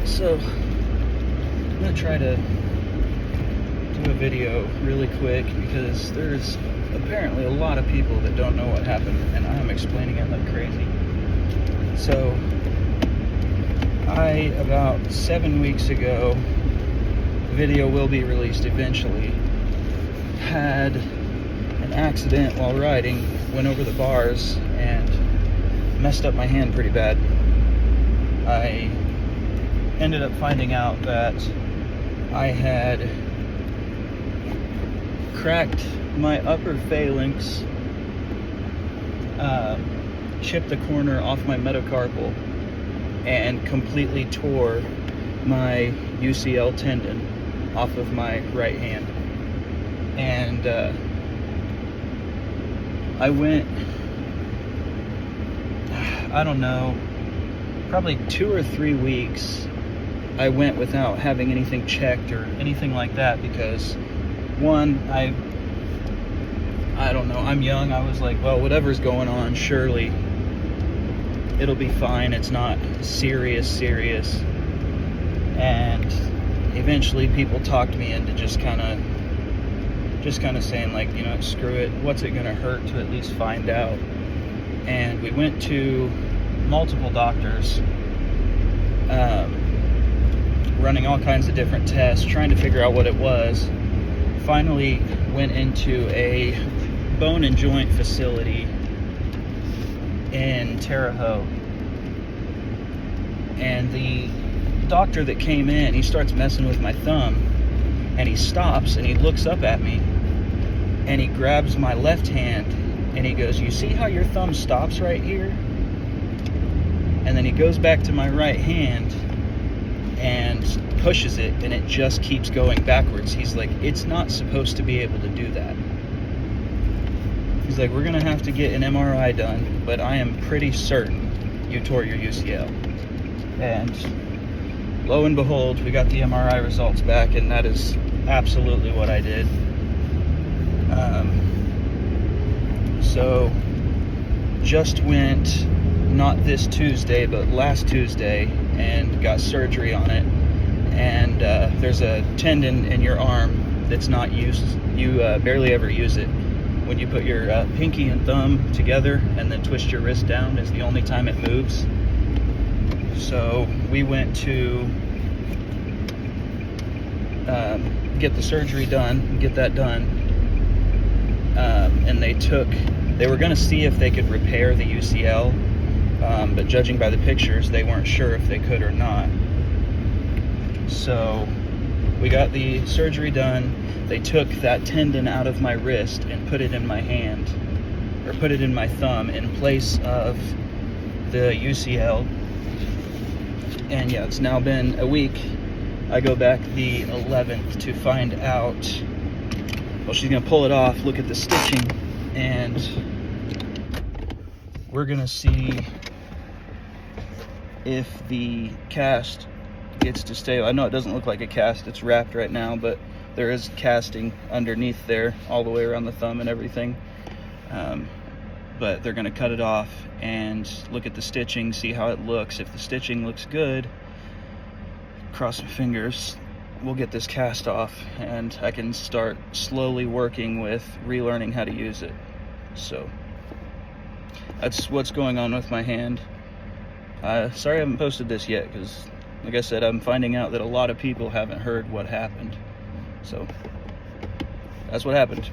So, I'm going to try to do a video really quick because there's apparently a lot of people that don't know what happened, and I'm explaining it like crazy. So, about 7 weeks ago, the video will be released eventually, had an accident while riding, went over the bars, and messed up my hand pretty bad. I ended up finding out that I had cracked my upper phalanx, chipped the corner off my metacarpal, and completely tore my UCL tendon off of my right hand. And I went, I don't know, probably 2 or 3 weeks I went without having anything checked or anything like that because, one, I don't know, I'm young. I was like, well, whatever's going on, surely it'll be fine. It's not serious. And eventually people talked me into just kind of saying, like, you know, screw it. What's it gonna hurt to at least find out? And we went to multiple doctors, running all kinds of different tests, trying to figure out what it was. Finally went into a bone and joint facility in Terre Haute. And the doctor that came in, he starts messing with my thumb, and he stops and he looks up at me and he grabs my left hand and he goes, "You see how your thumb stops right here?" And then he goes back to my right hand and pushes it, and it just keeps going backwards. He's like, "It's not supposed to be able to do that." He's like, "We're gonna have to get an MRI done, but I am pretty certain you tore your UCL." And lo and behold, we got the MRI results back, and that is absolutely what I did. So just went, not this Tuesday, but last Tuesday, and got surgery on it. And there's a tendon in your arm that's not used. You barely ever use it. When you put your pinky and thumb together and then twist your wrist down is the only time it moves. So we went to get the surgery done, get that done. And they were going to see if they could repair the UCL, but judging by the pictures, they weren't sure if they could or not. So we got the surgery done. They took that tendon out of my wrist and put it in my hand, or put it in my thumb in place of the UCL. And yeah, it's now been a week. I go back the 11th to find out. Well, she's gonna pull it off, look at the stitching, and we're gonna see if the cast gets to stay. I know it doesn't look like a cast, it's wrapped right now, but there is casting underneath there all the way around the thumb and everything. But they're gonna cut it off and look at the stitching, see how it looks. If the stitching looks good, cross my fingers, we'll get this cast off and I can start slowly working with relearning how to use it. So that's what's going on with my hand. Sorry I haven't posted this yet because, like I said, I'm finding out that a lot of people haven't heard what happened. So that's what happened.